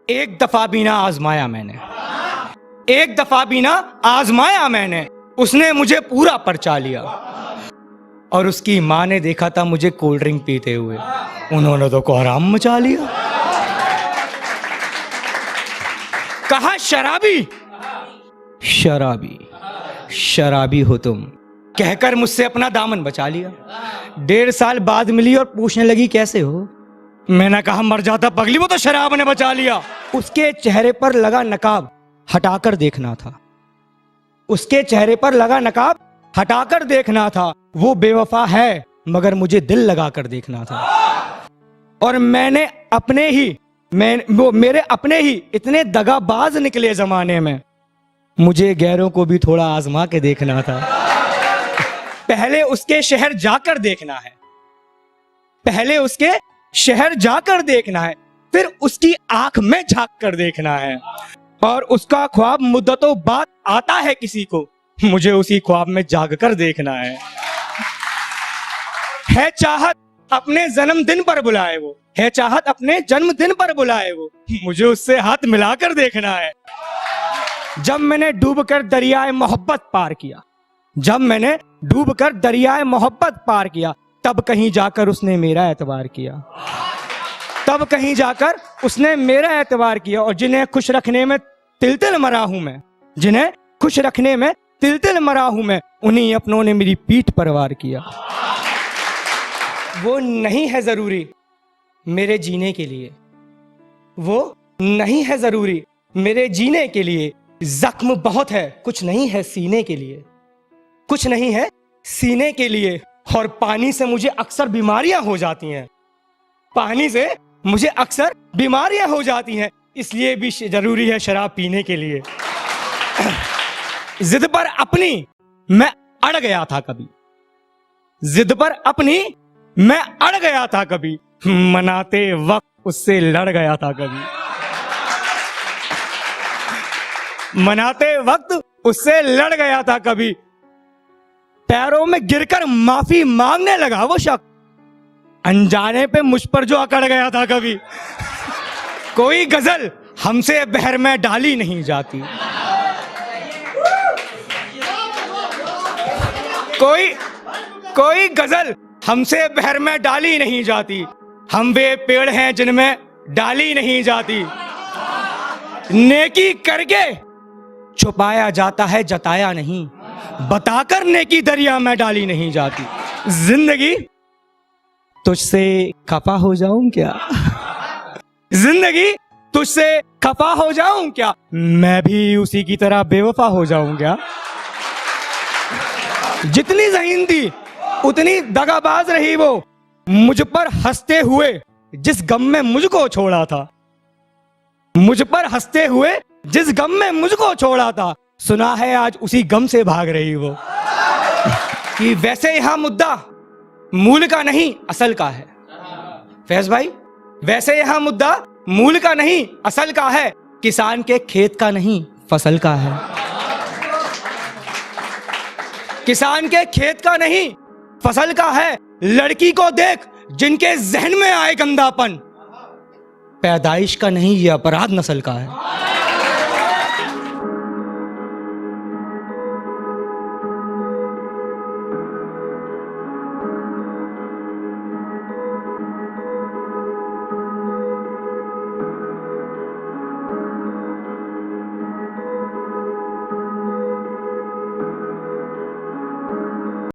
एक दफा भी ना आजमाया मैंने, एक दफा भी ना आजमाया मैंने। उसने मुझे पूरा परचा लिया। और उसकी माँ ने देखा था मुझे कोल्ड ड्रिंक पीते हुए, उन्होंने तो कोहराम मचा लिया। कहा शराबी शराबी शराबी हो तुम, कहकर मुझसे अपना दामन बचा लिया। 1.5 साल बाद मिली और पूछने लगी कैसे हो। मैंने कहा मर जाता पगली, वो तो शराब ने बचा लिया। उसके चेहरे पर लगा नकाब हटाकर देखना था, उसके चेहरे पर लगा नकाब हटाकर देखना था। वो बेवफा है मगर मुझे दिल लगाकर देखना था। और मैंने अपने ही वो मेरे अपने ही इतने दगाबाज निकले जमाने में, मुझे गैरों को भी थोड़ा आजमा के देखना था। पहले उसके शहर जाकर देखना है, पहले उसके शहर जाकर देखना है, फिर उसकी आंख में झांक कर देखना है। और उसका ख्वाब मुद्दतों बाद आता है किसी को, मुझे उसी ख्वाब में जाग कर देखना है चाहत अपने जन्मदिन पर बुलाए वो, है चाहत अपने जन्मदिन पर बुलाए वो, मुझे उससे हाथ मिलाकर देखना है। जब मैंने डूबकर दरियाए मोहब्बत पार किया, जब मैंने डूबकर दरियाए मोहब्बत पार किया, तब कहीं जाकर उसने मेरा एतबार किया, तब कहीं जाकर उसने मेरा एतबार किया। और जिन्हें खुश रखने में तिल तिल मरा हूं मैं, जिन्हें खुश रखने में तिल तिल मरा हूं मैं, उन्हीं अपनों ने मेरी पीठ पर वार किया। वो नहीं है जरूरी मेरे जीने के लिए, वो नहीं है जरूरी मेरे जीने के लिए। जख्म बहुत है, कुछ नहीं है सीने के लिए, कुछ नहीं है सीने के लिए। और पानी से मुझे अक्सर बीमारियां हो जाती हैं, पानी से मुझे अक्सर बीमारियां हो जाती हैं, इसलिए भी जरूरी है शराब पीने के लिए। जिद पर अपनी मैं अड़ गया था कभी, जिद पर अपनी मैं अड़ गया था कभी, मनाते वक्त उससे लड़ गया था कभी, मनाते वक्त उससे लड़ गया था कभी। पैरों में गिरकर माफी मांगने लगा वो शख्स, अनजाने पे मुझ पर जो अकड़ गया था कभी। कोई गजल हमसे बहर में डाली नहीं जाती, कोई गजल हमसे बहर में डाली नहीं जाती। हम वे पेड़ हैं जिनमें डाली नहीं जाती। नेकी करके छुपाया जाता है, जताया नहीं, बताकर नेकी दरिया में डाली नहीं जाती। जिंदगी तुझसे खफा हो जाऊं क्या, जिंदगी तुझसे खफा हो जाऊं क्या, मैं भी उसी की तरह बेवफा हो जाऊं क्या। जितनी ज़हीन थी उतनी दगाबाज रही वो, मुझ पर हंसते हुए जिस गम में मुझको छोड़ा था, मुझ पर हंसते हुए जिस गम में मुझको छोड़ा था, सुना है आज उसी गम से भाग रही वो। कि वैसे यहां मुद्दा मूल का नहीं असल का है, फैज भाई, वैसे यहां मुद्दा मूल का नहीं असल का है, किसान के खेत का नहीं फसल का है, किसान के खेत का नहीं फसल का है। लड़की को देख जिनके जहन में आए गंदापन, पैदाइश का नहीं ये अपराध नस्ल का है।